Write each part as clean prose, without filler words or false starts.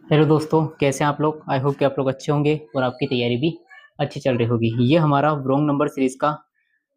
Hello दोस्तों, कैसे हैं आप लोग। आई होप कि आप लोग अच्छे होंगे और आपकी तैयारी भी अच्छी चल रही होगी। ये हमारा रॉन्ग नंबर सीरीज का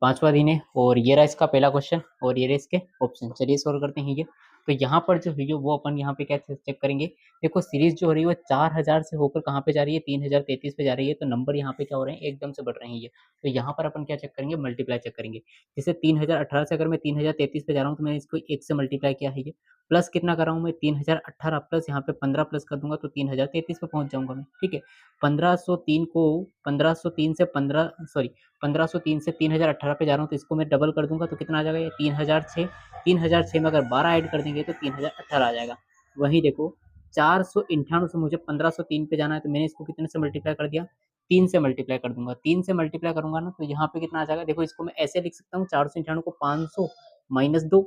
पांचवा दिन है और ये रहा इसका पहला क्वेश्चन और ये रहे इसके ऑप्शन। चलिए सॉल्व करते हैं ये। तो यहाँ पर जो है वो अपन यहाँ पे क्या चेक करेंगे। देखो सीरीज जो हो रही है वो 4000 से होकर कहाँ पे जा रही है, 3033 पे जा रही है। तो नंबर यहाँ पे क्या हो रहे हैं, एकदम से बढ़ रहे हैं ये। तो यहाँ पर अपन क्या चेक करेंगे, मल्टीप्लाई चेक करेंगे। जैसे 3018 से अगर मैं 3033 पे जा रहा हूँ तो मैंने इसको 1 से मल्टीप्लाई किया है ये। प्लस कितना कर रहा हूँ मैं, 3018 प्लस यहाँ पे 15 प्लस कर दूंगा तो 3033 पे पहुंच जाऊंगा मैं। ठीक है, 1503 को 1503 से 15 सॉरी 1503 से 3018 पे जा रहा हूँ तो इसको मैं डबल कर दूंगा तो कितना आ जाएगा ये 3006। 3006 में अगर 12 ऐड कर देंगे तो 3018 आ जाएगा। वहीं देखो 498 से मुझे 1503 पे जाना है तो मैंने इसको कितने से मल्टीप्लाई कर दिया, 3 से मल्टीप्लाई कर दूंगा। 3 से मल्टीप्लाई करूंगा ना तो यहाँ पे कितना आ जाएगा। देखो इसको मैं ऐसे लिख सकता हूँ, 498 को 500 माइनस 2।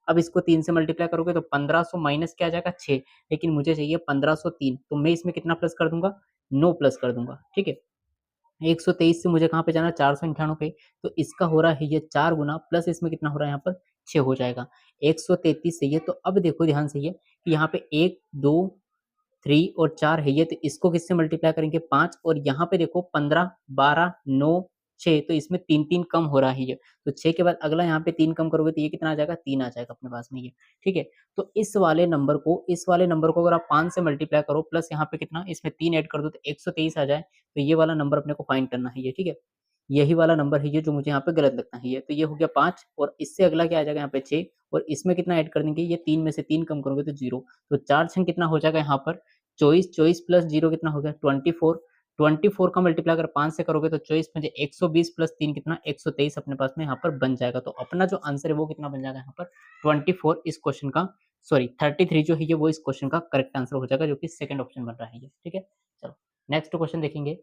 अब इसको 3 से मल्टीप्लाई करोगे तो 1500 माइनस क्या आ जाएगा 6। लेकिन मुझे चाहिए 1503 तो मैं इसमें कितना प्लस कर दूंगा, 9 प्लस कर दूंगा। ठीक है, 123 से मुझे कहाँ पे जाना, 498 पे। तो इसका हो रहा है ये 4 गुना प्लस इसमें कितना हो रहा है यहाँ पर 6 हो जाएगा। 133 सही है। तो अब देखो ध्यान से ये कि यहाँ पे 1 2 3 और 4 है ये, तो इसको किससे मल्टीप्लाई करेंगे 5। और यहाँ पे देखो 15 12 9 6, तो इसमें 3 3 कम हो रहा है ये। तो 6 के बाद अगला यहाँ पे 3 कम करोगे तो ये कितना आ जाएगा, 3 आ जाएगा अपने पास में ये। ठीक है, तो इस वाले नंबर को अगर आप 5 से मल्टीप्लाई करो प्लस यहाँ पे कितना, इसमें 3 ऐड कर दो तो 123 आ जाए। तो ये वाला नंबर अपने को फाइंड करना है ये। ठीक है, यही वाला नंबर है ये जो मुझे यहाँ पे गलत लगता है ये। तो ये हो गया 5 और इससे अगला क्या आ जाएगा यहाँ पे 6। और इसमें कितना ऐड कर देंगे, ये 3 में से 3 कम करोगे तो 0। तो 4 छंग कितना हो जाएगा यहाँ पर 24। 24 प्लस 0 कितना हो गया 24। 24 का मल्टीप्लाई अगर 5 से करोगे तो 24 में 120 प्लस 3 कितना 123 अपने पास में यहाँ पर बन जाएगा। तो अपना जो आंसर है वो कितना बन जाएगा यहाँ पर 24 इस क्वेश्चन का, सॉरी 33 जो है ये वो इस क्वेश्चन का करेक्ट आंसर हो जाएगा, जो कि सेकंड ऑप्शन बन रहा है ये। ठीक है, चलो नेक्स्ट क्वेश्चन देखेंगे।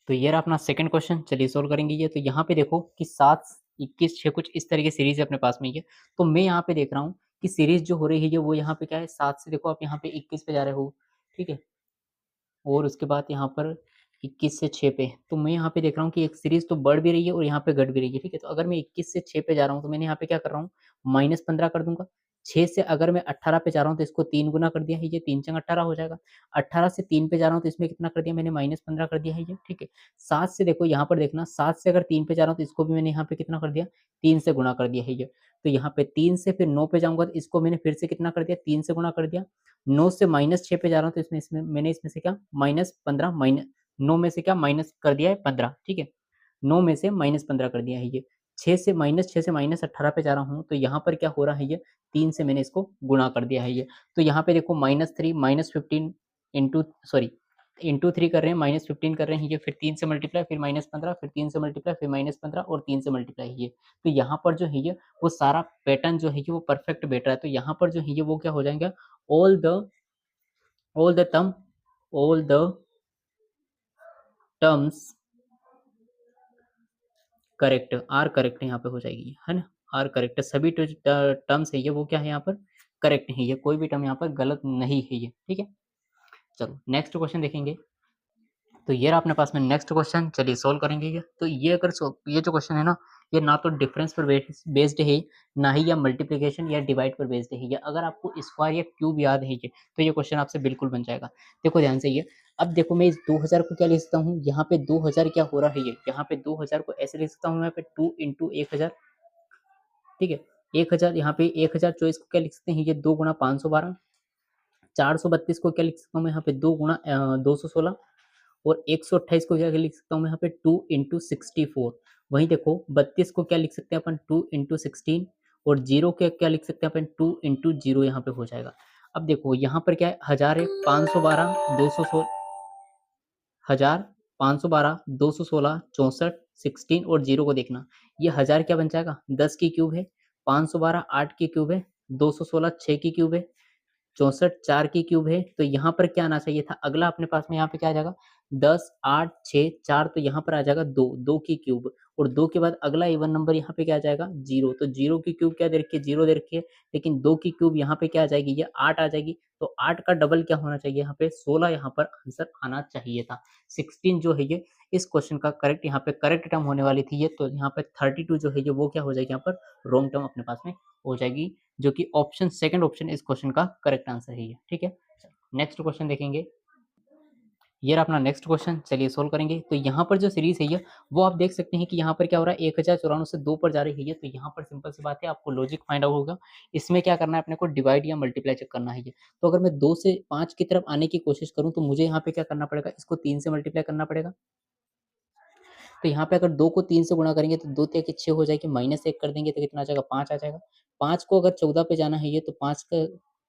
तो ये रहा अपना सेकंड क्वेश्चन, चलिए सोल्व करेंगे ये। तो यहाँ पे देखो कि 7 21 6 कुछ इस तरह की सीरीज है अपने पास में ये। तो मैं यहाँ पे देख रहा हूँ कि सीरीज जो हो रही है ये वो यहाँ पे क्या है 7 से, देखो आप यहाँ पे 21 पे जा रहे हो। ठीक है, और उसके बाद यहाँ पर 21 से 6 पे, तो मैं यहाँ पे देख रहा हूँ कि एक सीरीज तो बढ़ भी रही है और यहाँ पे घट भी रही है। ठीक है, तो अगर मैं 21 से 6 पे जा रहा हूँ तो मैंने यहाँ पे क्या कर रहा हूँ, -15 कर दूंगा। 6 से अगर मैं 18 पे जा रहा हूँ तो इसको 3 गुना कर दिया है ये, 3 चंग 18 हो जाएगा। 18 से 3 पे जा रहा हूँ तो इसमें कितना कर दिया मैंने, -15 कर दिया है ये। ठीक है, 7 से देखो यहाँ पर देखना, 7 से अगर 3 पे जा रहा हूँ तो इसको भी मैंने यहाँ पे कितना कर दिया, 3 से गुणा कर दिया है ये। तो यहाँ पे 3 से फिर 9 पे जाऊंगा तो इसको मैंने फिर से कितना कर दिया, 3 से गुणा कर दिया। 9 से -6 पे जा रहा हूँ तो इसमें मैंने इसमें से क्या -15 माइनस 9 में से क्या माइनस कर दिया है 15। ठीक है, 9 में से -15 कर दिया है ये। 6 से -18 पे जा रहा हूँ तो यहाँ पर क्या हो रहा है ये, 3 से मैंने इसको गुणा कर दिया है ये। तो यहाँ पे देखो -3 -15 इंटू सॉरी इंटू 3 कर रहे हैं, -15 कर रहे हैं ये, फिर 3 से मल्टीप्लाई, फिर -15, फिर 3 से मल्टीप्लाई, फिर -15 और 3 से मल्टीप्लाई है ये। तो यहाँ पर जो है ये वो सारा पैटर्न जो है ये वो परफेक्ट बैठ रहा है। तो यहाँ पर जो है ये वो क्या हो जाएगा, all the all the term all the terms correct are correct यहाँ पे हो जाएगी, है ना। आर करेक्ट, सभी टर्म्स है ये वो क्या है यहाँ पर करेक्ट है ये, कोई भी टर्म यहाँ पर गलत नहीं है ये। ठीक है, चलो नेक्स्ट क्वेश्चन देखेंगे। तो ये रहा अपने पास में नेक्स्ट क्वेश्चन, चलिए सोल्व करेंगे ये। तो ये अगर ये जो क्वेश्चन है ना, ये ना तो डिफरेंस पर बेस्ड है, ना ही या मल्टीप्लिकेशन या डिवाइड पर बेस्ड है ये। अगर आपको स्क्वायर या क्यूब याद है ये तो ये क्वेश्चन आपसे बिल्कुल बन जाएगा। देखो ध्यान से ये, अब देखो मैं इस 2000 को क्या लिख सकता हूँ, यहाँ पे 2000 क्या हो रहा है ये, यहाँ पे 2000 को ऐसे लिख सकता हूँ यहाँ पे 2 इंटू 1000। ठीक है, 1000 यहाँ पे 1024 को क्या लिख सकते हैं ये 2 गुणा 512। 432 को क्या लिख सकता हूँ मैं यहाँ पे 2 गुणा 216। और 128 को क्या लिख सकता हूँ मैं यहाँ पे 2 इंटू 64। वहीं देखो 32 को क्या लिख सकते हैं अपन 2 इंटू 16। और जीरो के क्या लिख सकते हैं अपन 2 इंटू जीरो यहाँ पे हो जाएगा। अब देखो यहाँ पर क्या है, 1000 है, 512 216, 1000 512 216 64 16 और जीरो को देखना, ये 1000 क्या बन जाएगा 10 की क्यूब है, 512 8 की क्यूब है, 216 6 की क्यूब है, 64 4 की क्यूब है। तो यहाँ पर क्या आना चाहिए था, अगला अपने पास में यहाँ पे क्या आ जाएगा 10 8 6 4, तो यहाँ पर आ जाएगा 2 2 की क्यूब। और 2 के बाद अगला इवन नंबर यहाँ पे क्या आ जाएगा 0, तो 0 की क्यूब क्या दे रखी है 0 दे रखी है। लेकिन 2 की क्यूब यहाँ पे क्या आ जाएगी, ये 8 आ जाएगी। तो 8 का डबल क्या होना चाहिए यहाँ पे 16, यहाँ पर आंसर आना चाहिए था। 16 जो है ये इस क्वेश्चन का करेक्ट यहाँ पे करेक्ट टर्म होने वाली थी ये। तो यहाँ पे 32 जो है ये वो क्या हो जाएगी यहाँ पर रॉन्ग टर्म अपने पास में हो जाएगी, जो कि ऑप्शन सेकंड ऑप्शन इस क्वेश्चन का करेक्ट आंसर है ये। ठीक है, नेक्स्ट क्वेश्चन देखेंगे। ये रहा अपना नेक्स्ट क्वेश्चन, चलिए सोल्व करेंगे। तो यहाँ पर जो सीरीज है ये, वो आप देख सकते हैं कि यहाँ पर क्या हो रहा है, 1094 से 2 पर जा रही है ये। तो यहाँ पर सिंपल सी बात है, आपको लॉजिक फाइंड आउट होगा। इसमें क्या करना है अपने को, डिवाइड या मल्टीप्लाई चेक करना है ये। तो अगर मैं 2 से 5 की तरफ आने की कोशिश करूँ तो मुझे यहाँ पे क्या करना पड़ेगा, इसको 3 से मल्टीप्लाई करना पड़ेगा। तो यहाँ पे अगर 2 को 3 से गुणा करेंगे तो 2 तिया की 6 हो जाएगी, -1 कर देंगे तो कितना आ जाएगा, 5 आ जाएगा। 5 को अगर 14 पे जाना है ये, तो 5 का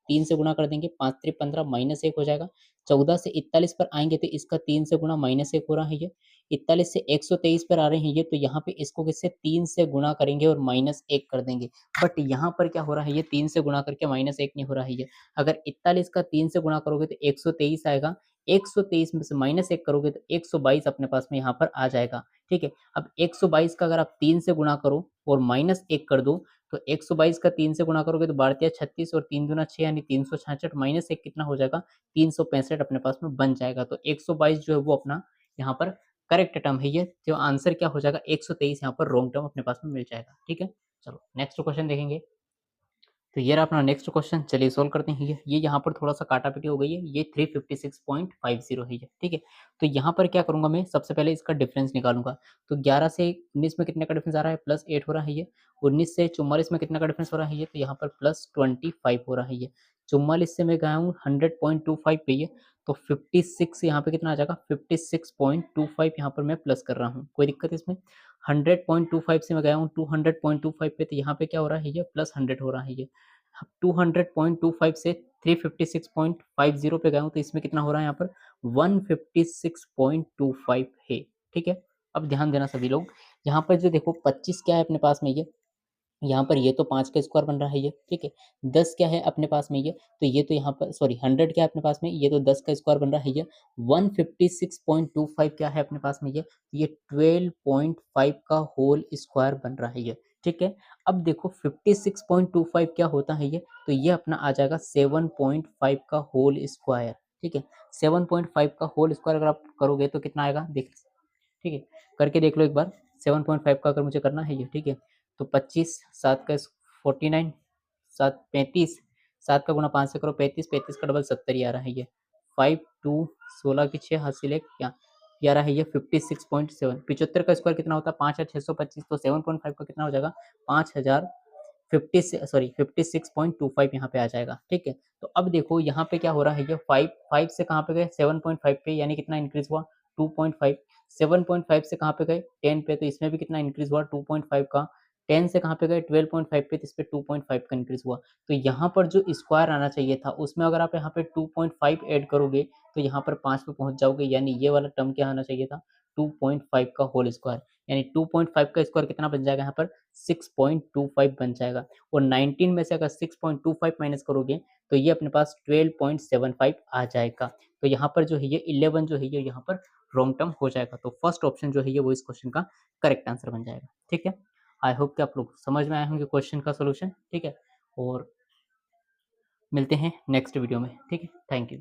3 से गुणा कर देंगे, 5 त्रिक 15 -1 हो जाएगा। 14 से 41 पर आएँगे तो इसका 3 से गुणा -1 हो रहा है ये। 41 से 123 पर आ रहे हैं ये, तो यहाँ पे इसको किससे 3 से गुणा करेंगे और -1 कर देंगे। बट यहाँ पर क्या हो रहा है, ये 3 से गुणा करके -1 नहीं हो रहा है ये। अगर 41 का 3 से गुणा करोगे तो 123 आएगा। 123 में से -1 करोगे तो 122 अपने पास में यहाँ पर आ जाएगा। ठीक है। अब 122 का अगर आप 3 से गुणा करो और -1 कर दो, तो 122 का 3 से गुणा करोगे तो 12 तिया 36 और 3 दूना 6 यानी 366, -1 कितना हो जाएगा, 365 अपने पास में बन जाएगा। तो 122 जो है वो अपना यहाँ पर करेक्ट टर्म है ये। जो आंसर क्या हो जाएगा, 123 यहाँ पर रॉन्ग टर्म अपने पास में मिल जाएगा। ठीक है। चलो नेक्स्ट क्वेश्चन देखेंगे। तो ये रहा अपना नेक्स्ट क्वेश्चन, चलिए सोल्व करते हैं। ये यहाँ पर थोड़ा-सा काटा-पीटी हो गई है। ये 356.50 है ये, ठीक है। तो यहाँ पर क्या करूँगा मैं, सबसे पहले इसका डिफरेंस निकालूँगा। तो 11 से 19 में कितने का डिफरेंस आ रहा है, +8 हो रहा है ये। 19 से 44 में कितना का डिफरेंस हो रहा है ये, तो यहाँ पर +25 हो रहा है ये। 44 से मैं गया हूँ 100.25 पे ये, तो 56 यहाँ पे कितना आ जाएगा, 56.25 यहाँ पर मैं प्लस कर रहा हूँ। कोई दिक्कत इसमें? 100.25 से मैं गया हूँ 200.25 पे, तो यहाँ पे क्या हो रहा है ये, +100 हो रहा है ये। 200.25 से 356.50 पे गया हूँ, तो इसमें कितना हो रहा है यहाँ पर, 156.25 है। ठीक है। अब ध्यान देना सभी लोग, यहाँ पर जो देखो 25 क्या है अपने पास में ये, यहाँ पर ये तो 5 का स्क्वायर बन रहा है ये, ठीक है। 10 क्या है अपने पास में ये, तो ये तो यहाँ पर सॉरी 100 क्या है अपने पास में, ये तो 10 का स्क्वायर बन रहा है ये। 156.25 क्या है अपने पास में ये 12.5 का होल स्क्वायर बन रहा है ये, ठीक है। अब देखो 56.25 क्या होता है ये, तो ये अपना आ जाएगा 7.5 का होल स्क्वायर, ठीक है। 7.5 का होल स्क्वायर अगर आप करोगे तो कितना आएगा, देख, ठीक है, करके देख लो एक बार। 7.5 का अगर मुझे करना है ये, ठीक है। तो 25, 7 का 49, 7 35, 7 का गुणा 5 से करो 35, 35 का डबल 70 ही आ रहा है ये। 5 2 16 की 6 हासिल है क्या, ये आ रहा है ये 56.7। 75 का स्क्वायर कितना होता है, 5625, तो 7.5 का कितना हो जाएगा, 5000 50 से सॉरी 56.25 यहाँ पे आ जाएगा। ठीक है। तो अब देखो यहाँ पे क्या हो रहा है, ये 5 से कहाँ पे गए, 7.5 पे, यानी कितना इंक्रीज हुआ, 2.5। 7.5 से कहाँ पे गए, 10 पे, तो इसमें भी कितना इंक्रीज हुआ, 2.5 का। 10 से कहाँ पे गए, 12.5 पे, तो इस पे 2.5 का इंक्रीज हुआ। तो यहाँ पर जो स्क्वायर आना चाहिए था, उसमें अगर आप यहाँ पे 2.5 ऐड करोगे तो यहाँ पर 5 पे पहुंच जाओगे, यानी ये वाला टर्म क्या आना चाहिए था, 2.5 का होल स्क्वायर। यानी 2.5 का स्क्वायर कितना बन जाएगा यहाँ पर, 6.25 बन जाएगा। और 19 में से अगर 6.25 माइनस करोगे तो ये अपने पास 12.75 आ जाएगा। तो यहाँ पर जो है ये 11 जो है ये यहाँ पर रॉन्ग टर्म हो जाएगा। तो फर्स्ट ऑप्शन जो है ये वो इस क्वेश्चन का करेक्ट आंसर बन जाएगा। ठीक है। आई होप कि आप लोग समझ में आए होंगे क्वेश्चन का सोल्यूशन। ठीक है। और मिलते हैं नेक्स्ट वीडियो में। ठीक है। Thank you.